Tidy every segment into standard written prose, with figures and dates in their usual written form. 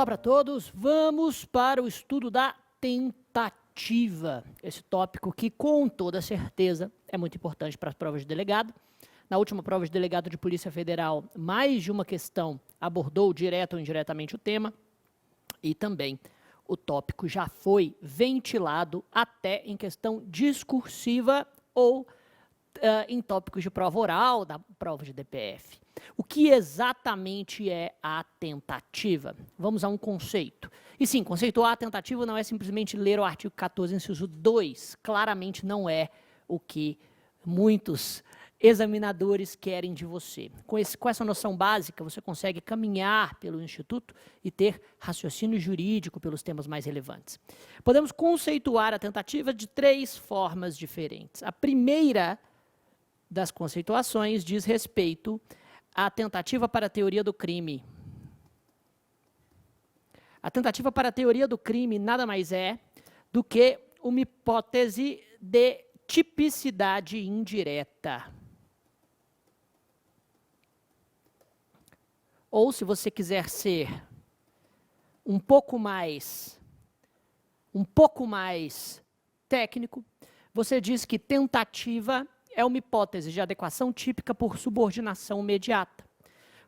Olá para todos, vamos para o estudo da tentativa. Esse tópico que, com toda certeza, é muito importante para as provas de delegado. Na última prova de delegado de Polícia Federal, mais de uma questão abordou direto ou indiretamente o tema, e também o tópico já foi ventilado até em questão discursiva ou em tópicos de prova oral, da prova de DPF. O que exatamente é a tentativa? Vamos a um conceito. E sim, conceituar a tentativa não é simplesmente ler o artigo 14, inciso 2. Claramente não é o que muitos examinadores querem de você. Com essa noção básica, você consegue caminhar pelo Instituto e ter raciocínio jurídico pelos temas mais relevantes. Podemos conceituar a tentativa de 3 formas diferentes. A primeira das conceituações diz respeito à tentativa para a teoria do crime. A tentativa para a teoria do crime nada mais é do que uma hipótese de tipicidade indireta. Ou, se você quiser ser um pouco mais técnico, você diz que tentativa é uma hipótese de adequação típica por subordinação imediata,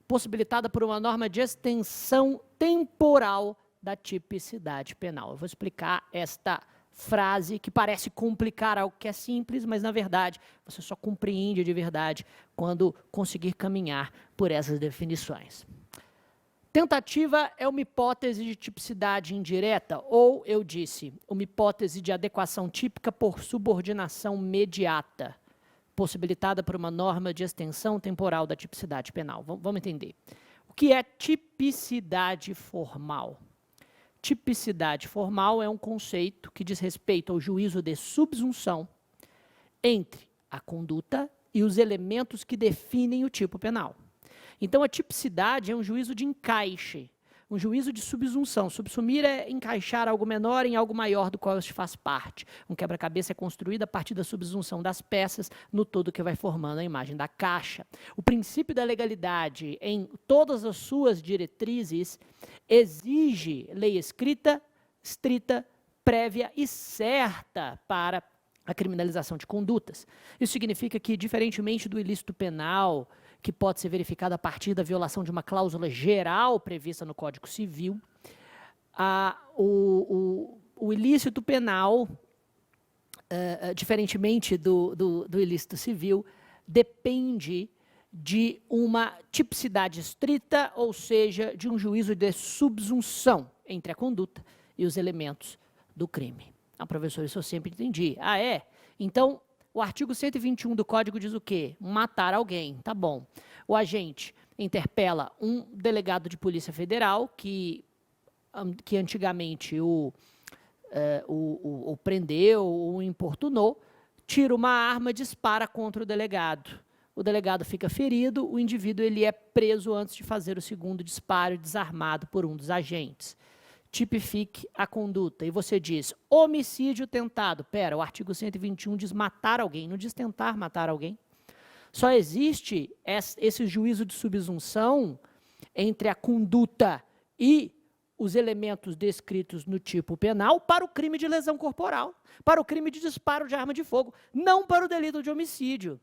possibilitada por uma norma de extensão temporal da tipicidade penal. Eu vou explicar esta frase que parece complicar algo que é simples, mas, na verdade, você só compreende de verdade quando conseguir caminhar por essas definições. Tentativa é uma hipótese de tipicidade indireta, ou, eu disse, uma hipótese de adequação típica por subordinação mediata, possibilitada por uma norma de extensão temporal da tipicidade penal. Vamos entender. O que é tipicidade formal? Tipicidade formal é um conceito que diz respeito ao juízo de subsunção entre a conduta e os elementos que definem o tipo penal. Então, a tipicidade é um juízo de encaixe, um juízo de subsunção. Subsumir é encaixar algo menor em algo maior do qual este faz parte. Um quebra-cabeça é construído a partir da subsunção das peças no todo que vai formando a imagem da caixa. O princípio da legalidade, em todas as suas diretrizes, exige lei escrita, estrita, prévia e certa para a criminalização de condutas. Isso significa que, diferentemente do ilícito penal, que pode ser verificado a partir da violação de uma cláusula geral prevista no Código Civil, o ilícito penal, diferentemente do ilícito civil, depende de uma tipicidade estrita, ou seja, de um juízo de subsunção entre a conduta e os elementos do crime. Professor, isso eu sempre entendi. Ah, é? Então, o artigo 121 do Código diz o quê? Matar alguém, tá bom. O agente interpela um delegado de Polícia Federal que antigamente o prendeu, o importunou, tira uma arma e dispara contra o delegado. O delegado fica ferido, o indivíduo ele é preso antes de fazer o segundo disparo, desarmado por um dos agentes. Tipifique a conduta. E você diz, homicídio tentado. Pera, o artigo 121 diz matar alguém, não diz tentar matar alguém. Só existe esse juízo de subsunção entre a conduta e os elementos descritos no tipo penal para o crime de lesão corporal, para o crime de disparo de arma de fogo, não para o delito de homicídio.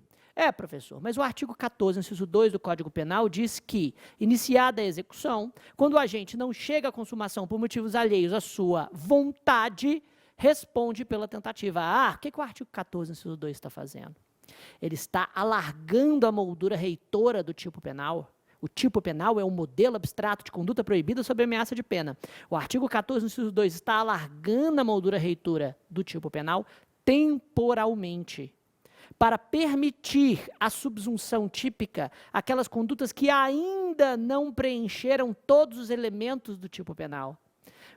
Professor, mas o artigo 14, inciso 2 do Código Penal diz que, iniciada a execução, quando o agente não chega à consumação por motivos alheios à sua vontade, responde pela tentativa. O que o artigo 14, inciso 2 está fazendo? Ele está alargando a moldura reitora do tipo penal. O tipo penal é um modelo abstrato de conduta proibida sob ameaça de pena. O artigo 14, inciso 2 está alargando a moldura reitora do tipo penal temporalmente, para permitir a subsunção típica, aquelas condutas que ainda não preencheram todos os elementos do tipo penal,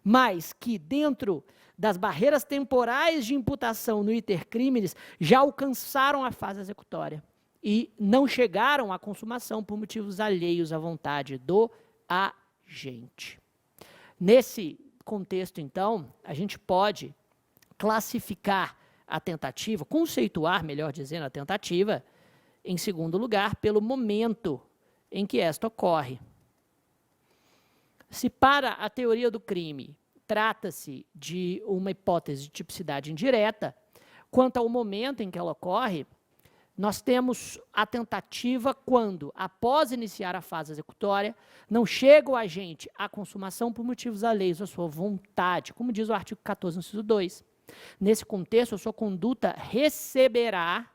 mas que, dentro das barreiras temporais de imputação no iter criminis, já alcançaram a fase executória e não chegaram à consumação por motivos alheios à vontade do agente. Nesse contexto, então, a gente pode classificar a tentativa, conceituar, melhor dizendo, a tentativa, em segundo lugar, pelo momento em que esta ocorre. Se para a teoria do crime trata-se de uma hipótese de tipicidade indireta, quanto ao momento em que ela ocorre, nós temos a tentativa quando, após iniciar a fase executória, não chega o agente à consumação por motivos alheios à sua vontade, como diz o artigo 14, inciso 2. Nesse contexto, a sua conduta receberá,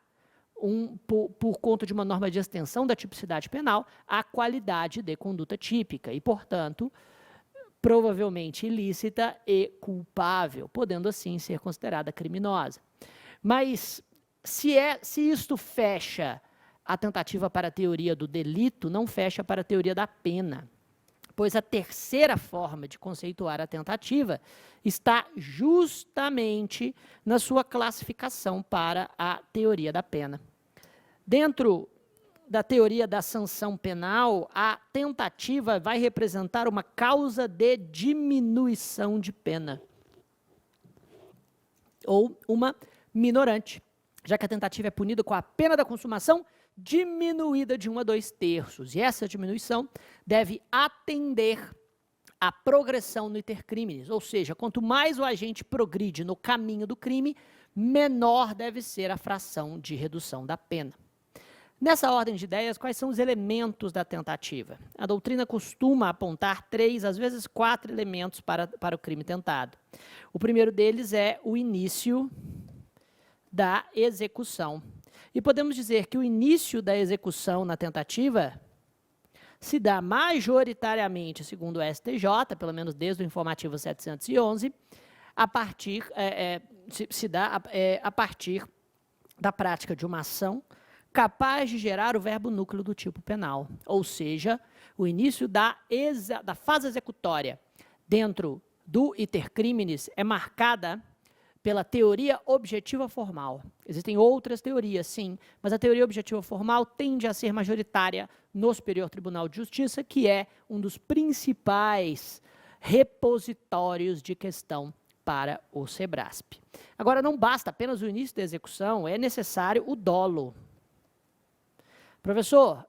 por conta de uma norma de extensão da tipicidade penal, a qualidade de conduta típica e, portanto, provavelmente ilícita e culpável, podendo assim ser considerada criminosa. Mas se isto fecha a tentativa para a teoria do delito, não fecha para a teoria da pena, pois a terceira forma de conceituar a tentativa está justamente na sua classificação para a teoria da pena. Dentro da teoria da sanção penal, a tentativa vai representar uma causa de diminuição de pena, ou uma minorante, já que a tentativa é punida com a pena da consumação diminuída de 1 a 2/3. E essa diminuição deve atender à progressão no iter criminis, ou seja, quanto mais o agente progride no caminho do crime, menor deve ser a fração de redução da pena. Nessa ordem de ideias, quais são os elementos da tentativa? A doutrina costuma apontar 3, às vezes 4 elementos para o crime tentado. O primeiro deles é o início da execução. E podemos dizer que o início da execução na tentativa se dá majoritariamente, segundo o STJ, pelo menos desde o informativo 711, a partir da prática de uma ação capaz de gerar o verbo núcleo do tipo penal, ou seja, o início da fase executória dentro do iter criminis é marcada pela teoria objetiva formal. Existem outras teorias, sim, mas a teoria objetiva formal tende a ser majoritária no Superior Tribunal de Justiça, que é um dos principais repositórios de questão para o SEBRASP. Agora, não basta apenas o início da execução, é necessário o dolo. Professor,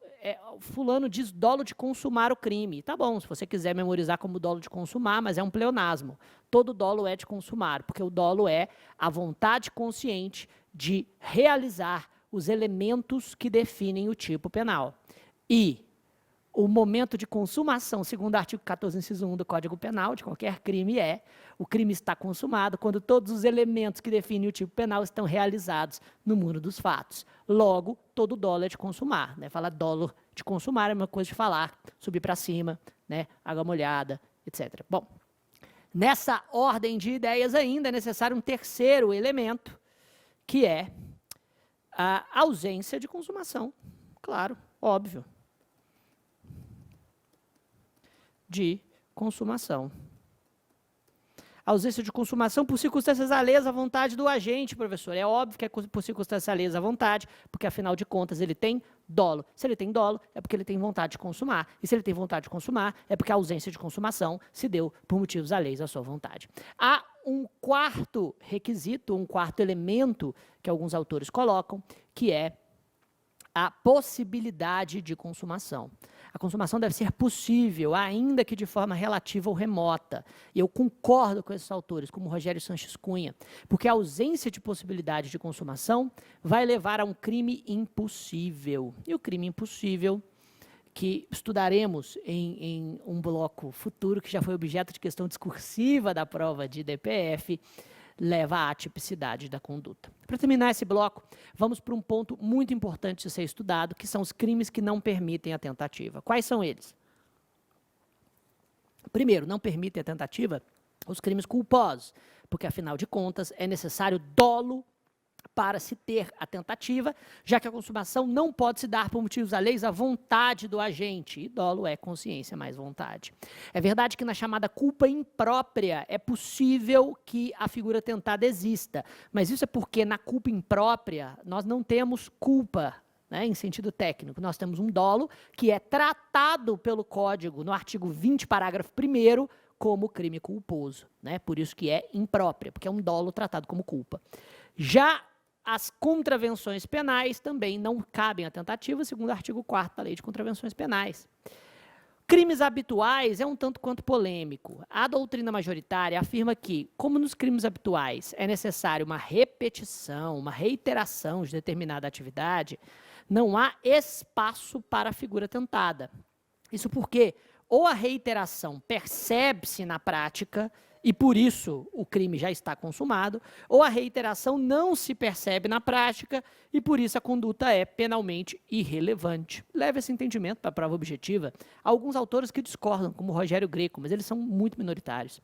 fulano diz dolo de consumar o crime. Tá bom, se você quiser memorizar como dolo de consumar, mas é um pleonasmo. Todo dolo é de consumar, porque o dolo é a vontade consciente de realizar os elementos que definem o tipo penal. E o momento de consumação, segundo o artigo 14, inciso 1 do Código Penal, de qualquer crime o crime está consumado quando todos os elementos que definem o tipo penal estão realizados no mundo dos fatos. Logo, todo dolo é de consumar. Né? Falar dolo de consumar é uma coisa de falar, subir para cima, né? Água molhada, etc. Bom, nessa ordem de ideias ainda é necessário um terceiro elemento, que é a ausência de consumação. Claro, óbvio. De consumação. A ausência de consumação por circunstâncias alheias à vontade do agente, professor. É óbvio que é por circunstâncias alheias à vontade, porque, afinal de contas, ele tem dolo. Se ele tem dolo, é porque ele tem vontade de consumar. E se ele tem vontade de consumar, é porque a ausência de consumação se deu por motivos alheios à sua vontade. Há um quarto requisito, um quarto elemento que alguns autores colocam, que é a possibilidade de consumação. A consumação deve ser possível, ainda que de forma relativa ou remota. E eu concordo com esses autores, como Rogério Sanches Cunha, porque a ausência de possibilidade de consumação vai levar a um crime impossível. E o crime impossível, que estudaremos em um bloco futuro, que já foi objeto de questão discursiva da prova de DPF, leva à atipicidade da conduta. Para terminar esse bloco, vamos para um ponto muito importante de ser estudado, que são os crimes que não permitem a tentativa. Quais são eles? Primeiro, não permitem a tentativa os crimes culposos, porque, afinal de contas, é necessário dolo para se ter a tentativa, já que a consumação não pode se dar por motivos alheios à vontade do agente, e dolo é consciência mais vontade. É verdade que na chamada culpa imprópria é possível que a figura tentada exista, mas isso é porque na culpa imprópria nós não temos culpa, né, em sentido técnico. Nós temos um dolo que é tratado pelo Código, no artigo 20, parágrafo 1º, como crime culposo, né? Por isso que é imprópria, porque é um dolo tratado como culpa. Já as contravenções penais também não cabem à tentativa, segundo o artigo 4º da Lei de Contravenções Penais. Crimes habituais é um tanto quanto polêmico. A doutrina majoritária afirma que, como nos crimes habituais é necessário uma repetição, uma reiteração de determinada atividade, não há espaço para a figura tentada. Isso porque ou a reiteração percebe-se na prática e por isso o crime já está consumado, ou a reiteração não se percebe na prática e por isso a conduta é penalmente irrelevante. Leva esse entendimento para a prova objetiva. Há alguns autores que discordam, como Rogério Greco, mas eles são muito minoritários.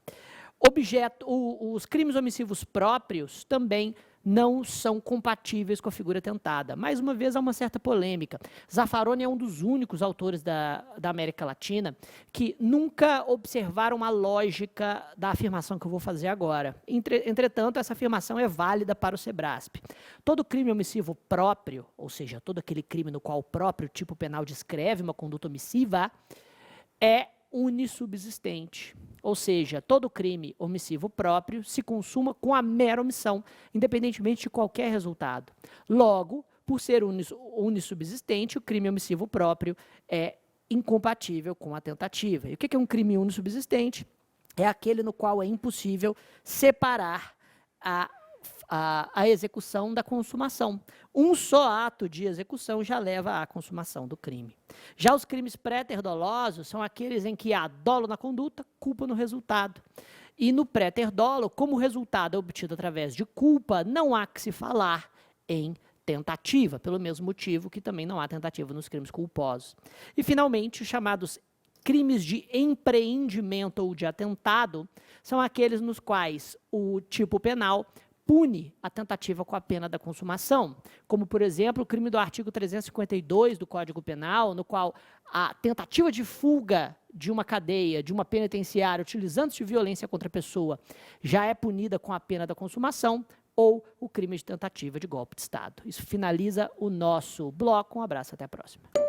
Os crimes omissivos próprios também não são compatíveis com a figura tentada. Mais uma vez, há uma certa polêmica. Zaffaroni é um dos únicos autores da América Latina que nunca observaram a lógica da afirmação que eu vou fazer agora. Entretanto, essa afirmação é válida para o SEBRASP. Todo crime omissivo próprio, ou seja, todo aquele crime no qual o próprio tipo penal descreve uma conduta omissiva, é unissubsistente, ou seja, todo crime omissivo próprio se consuma com a mera omissão, independentemente de qualquer resultado. Logo, por ser unissubsistente, o crime omissivo próprio é incompatível com a tentativa. E o que é um crime unissubsistente? É aquele no qual é impossível separar a execução da consumação. Um só ato de execução já leva à consumação do crime. Já os crimes pré-ter-dolosos são aqueles em que há dolo na conduta, culpa no resultado. E no pré-ter-dolo, como o resultado é obtido através de culpa, não há que se falar em tentativa, pelo mesmo motivo que também não há tentativa nos crimes culposos. E, finalmente, os chamados crimes de empreendimento ou de atentado são aqueles nos quais o tipo penal pune a tentativa com a pena da consumação, como, por exemplo, o crime do artigo 352 do Código Penal, no qual a tentativa de fuga de uma cadeia, de uma penitenciária, utilizando-se de violência contra a pessoa, já é punida com a pena da consumação, ou o crime de tentativa de golpe de Estado. Isso finaliza o nosso bloco. Um abraço, até a próxima.